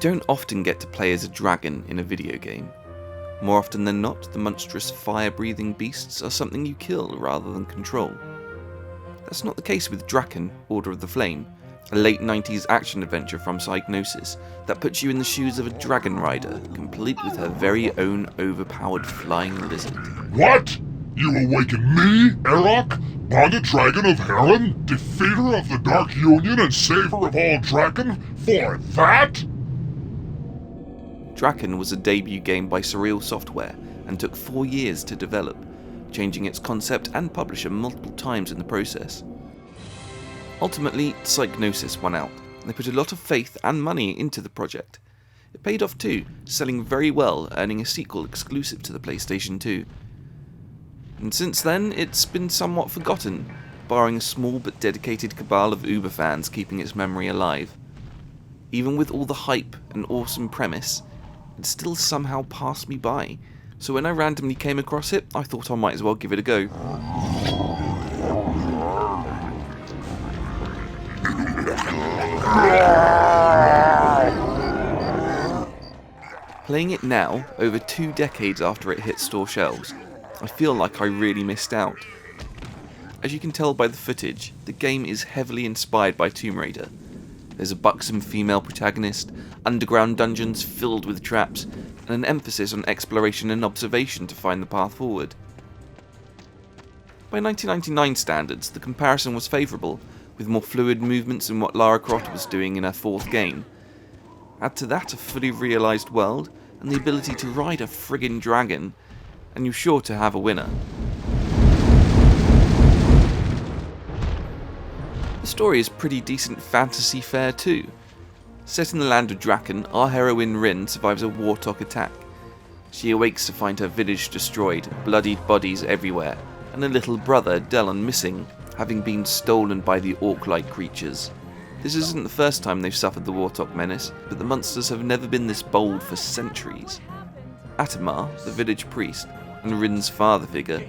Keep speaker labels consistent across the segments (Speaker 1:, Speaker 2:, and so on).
Speaker 1: don't often get to play as a dragon in a video game. More often than not, the monstrous fire-breathing beasts are something you kill rather than control. That's not the case with Drakan, Order of the Flame, a late 90s action adventure from Psygnosis that puts you in the shoes of a dragon rider, complete with her very own overpowered flying lizard.
Speaker 2: What? You awaken me, Erok, Bond Dragon of Helen, defeater of the Dark Union and saver of all Draken, for that?
Speaker 1: Drakan was a debut game by Surreal Software and took 4 years to develop, changing its concept and publisher multiple times in the process. Ultimately, Psygnosis won out, and they put a lot of faith and money into the project. It paid off too, selling very well, earning a sequel exclusive to the PlayStation 2. And since then, it's been somewhat forgotten, barring a small but dedicated cabal of Uber fans keeping its memory alive. Even with all the hype and awesome premise, it still somehow passed me by, so when I randomly came across it, I thought I might as well give it a go. Playing it now, over 2 decades after it hit store shelves, I feel like I really missed out. As you can tell by the footage, the game is heavily inspired by Tomb Raider. There's a buxom female protagonist, underground dungeons filled with traps, and an emphasis on exploration and observation to find the path forward. By 1999 standards, the comparison was favourable, with more fluid movements than what Lara Croft was doing in her 4th game. Add to that a fully realised world, and the ability to ride a friggin' dragon, and you're sure to have a winner. The story is pretty decent fantasy fare too. Set in the land of Drakan, our heroine Rin survives a Warthog attack. She awakes to find her village destroyed, bloodied bodies everywhere, and a little brother, Delon, missing, having been stolen by the orc-like creatures. This isn't the first time they've suffered the Warthog menace, but the monsters have never been this bold for centuries. Atamar, the village priest, and Rin's father figure,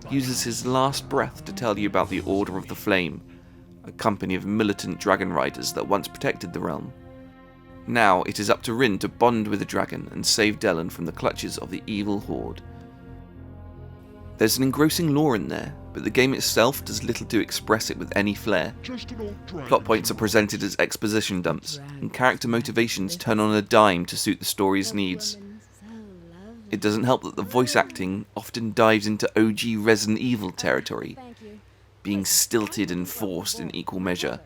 Speaker 1: uses his last breath to tell you about the Order of the Flame, a company of militant dragon riders that once protected the realm. Now it is up to Rin to bond with the dragon and save Delon from the clutches of the evil horde. There's an engrossing lore in there, but the game itself does little to express it with any flair. Plot points are presented as exposition dumps, and character motivations turn on a dime to suit the story's needs. It doesn't help that the voice acting often dives into OG Resident Evil territory, being stilted and forced in equal measure.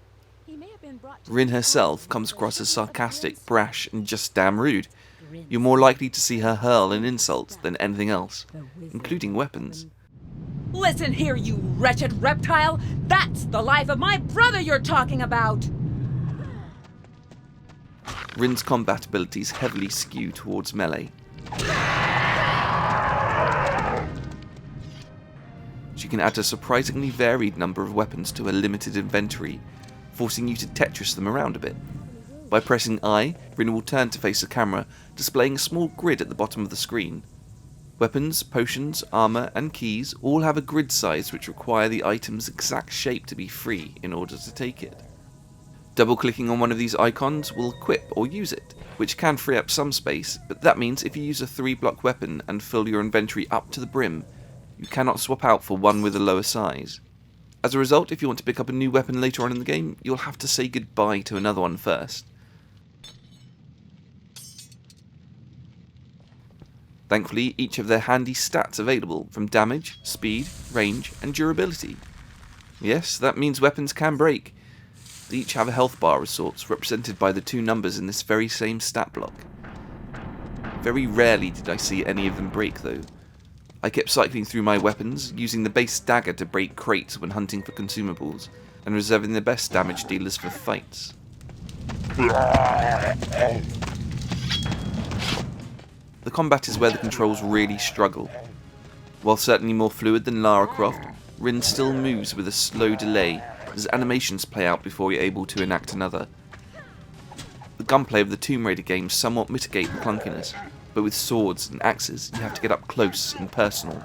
Speaker 1: Rin herself comes across as sarcastic, brash, and just damn rude. You're more likely to see her hurl an insult than anything else, including weapons.
Speaker 3: Listen here, you wretched reptile! That's the life of my brother you're talking about!
Speaker 1: Rin's combat abilities heavily skew towards melee. She can add a surprisingly varied number of weapons to her limited inventory, forcing you to Tetris them around a bit. By pressing I, Rin will turn to face the camera, displaying a small grid at the bottom of the screen. Weapons, potions, armour and keys all have a grid size which require the item's exact shape to be free in order to take it. Double-clicking on one of these icons will equip or use it, which can free up some space, but that means if you use a 3-block weapon and fill your inventory up to the brim, you cannot swap out for one with a lower size. As a result, if you want to pick up a new weapon later on in the game, you'll have to say goodbye to another one first. Thankfully, each have their handy stats available, from damage, speed, range, and durability. Yes, that means weapons can break. They each have a health bar of sorts, represented by the 2 numbers in this very same stat block. Very rarely did I see any of them break though. I kept cycling through my weapons, using the base dagger to break crates when hunting for consumables, and reserving the best damage dealers for fights. The combat is where the controls really struggle. While certainly more fluid than Lara Croft, Rin still moves with a slow delay as animations play out before you're able to enact another. The gunplay of the Tomb Raider games somewhat mitigate the clunkiness, but with swords and axes you have to get up close and personal.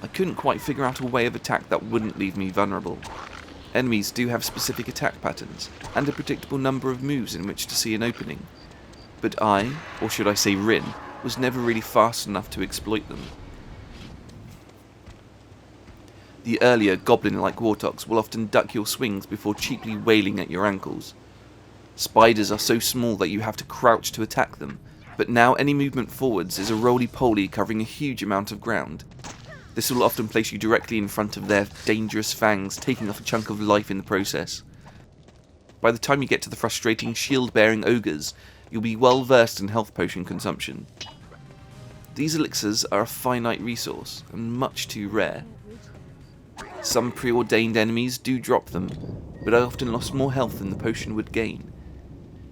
Speaker 1: I couldn't quite figure out a way of attack that wouldn't leave me vulnerable. Enemies do have specific attack patterns, and a predictable number of moves in which to see an opening. but I, or should I say Rin, was never really fast enough to exploit them. The earlier goblin-like warthogs will often duck your swings before cheaply wailing at your ankles. Spiders are so small that you have to crouch to attack them, but now any movement forwards is a roly-poly covering a huge amount of ground. This will often place you directly in front of their dangerous fangs, taking off a chunk of life in the process. By the time you get to the frustrating shield-bearing ogres, you'll be well versed in health potion consumption. These elixirs are a finite resource, and much too rare. Some preordained enemies do drop them, but I often lost more health than the potion would gain.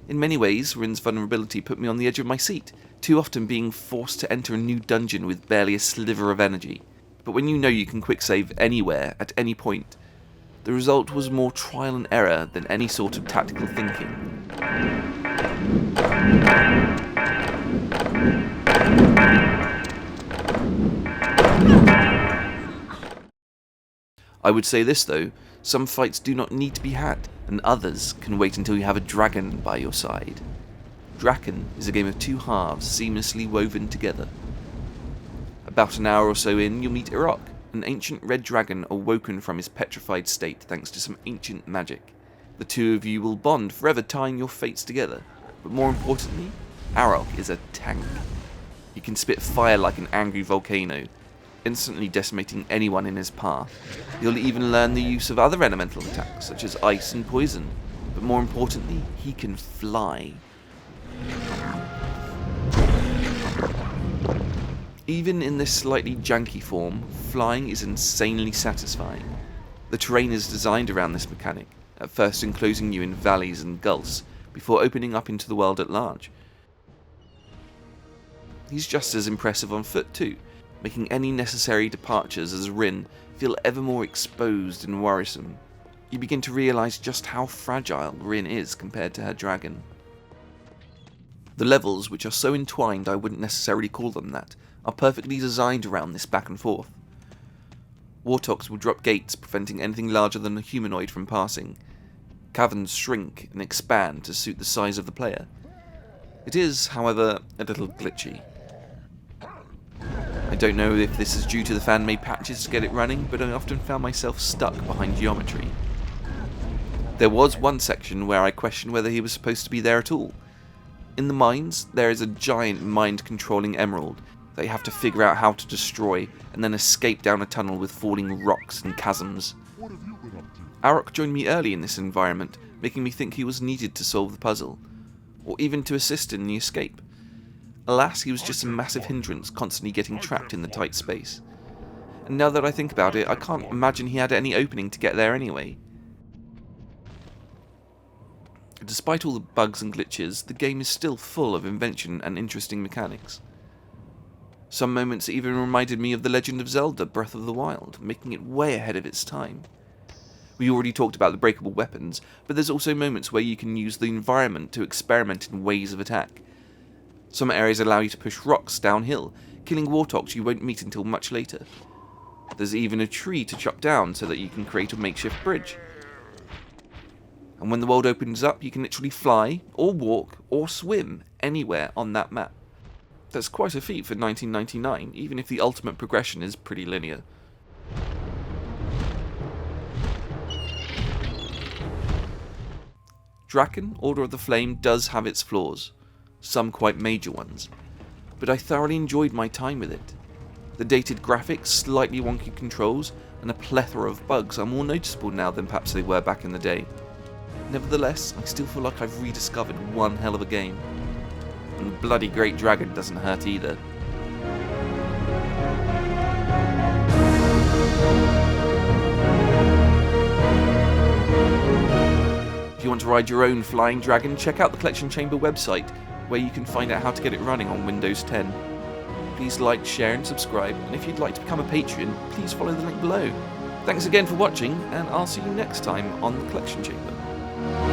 Speaker 1: In many ways, Rin's vulnerability put me on the edge of my seat, too often being forced to enter a new dungeon with barely a sliver of energy. But when you know you can quick save anywhere, at any point, the result was more trial and error than any sort of tactical thinking. I would say this though, some fights do not need to be had, and others can wait until you have a dragon by your side. Drakan is a game of two halves seamlessly woven together. About an hour or so in, you'll meet Irok, an ancient red dragon awoken from his petrified state thanks to some ancient magic. The two of you will bond, forever tying your fates together. But more importantly, Arok is a tank. He can spit fire like an angry volcano, instantly decimating anyone in his path. You'll even learn the use of other elemental attacks, such as ice and poison. But more importantly, he can fly. Even in this slightly janky form, flying is insanely satisfying. The terrain is designed around this mechanic, at first enclosing you in valleys and gulfs, before opening up into the world at large. He's just as impressive on foot too, making any necessary departures as Rin feel ever more exposed and worrisome. You begin to realise just how fragile Rin is compared to her dragon. The levels, which are so entwined I wouldn't necessarily call them that, are perfectly designed around this back and forth. Warthogs will drop gates, preventing anything larger than a humanoid from passing. Caverns shrink and expand to suit the size of the player. It is, however, a little glitchy. I don't know if this is due to the fan-made patches to get it running, but I often found myself stuck behind geometry. There was one section where I questioned whether he was supposed to be there at all. In the mines, there is a giant mind-controlling emerald that you have to figure out how to destroy and then escape down a tunnel with falling rocks and chasms.
Speaker 2: What have you been up to?
Speaker 1: Arok joined me early in this environment, making me think he was needed to solve the puzzle, or even to assist in the escape. Alas, he was just a massive hindrance, constantly getting trapped in the tight space. And now that I think about it, I can't imagine he had any opening to get there anyway. Despite all the bugs and glitches, the game is still full of invention and interesting mechanics. Some moments even reminded me of The Legend of Zelda Breath of the Wild, making it way ahead of its time. We already talked about the breakable weapons, but there's also moments where you can use the environment to experiment in ways of attack. Some areas allow you to push rocks downhill, killing warthogs you won't meet until much later. There's even a tree to chop down so that you can create a makeshift bridge. And when the world opens up, you can literally fly, or walk, or swim anywhere on that map. That's quite a feat for 1999, even if the ultimate progression is pretty linear. Drakan, Order of the Flame, does have its flaws, some quite major ones, but I thoroughly enjoyed my time with it. The dated graphics, slightly wonky controls, and a plethora of bugs are more noticeable now than perhaps they were back in the day. Nevertheless, I still feel like I've rediscovered one hell of a game. And the bloody Great Dragon doesn't hurt either. If you want to ride your own flying dragon, check out the Collection Chamber website, where you can find out how to get it running on Windows 10. Please like, share and subscribe, and if you'd like to become a patron, please follow the link below. Thanks again for watching, and I'll see you next time on the Collection Chamber.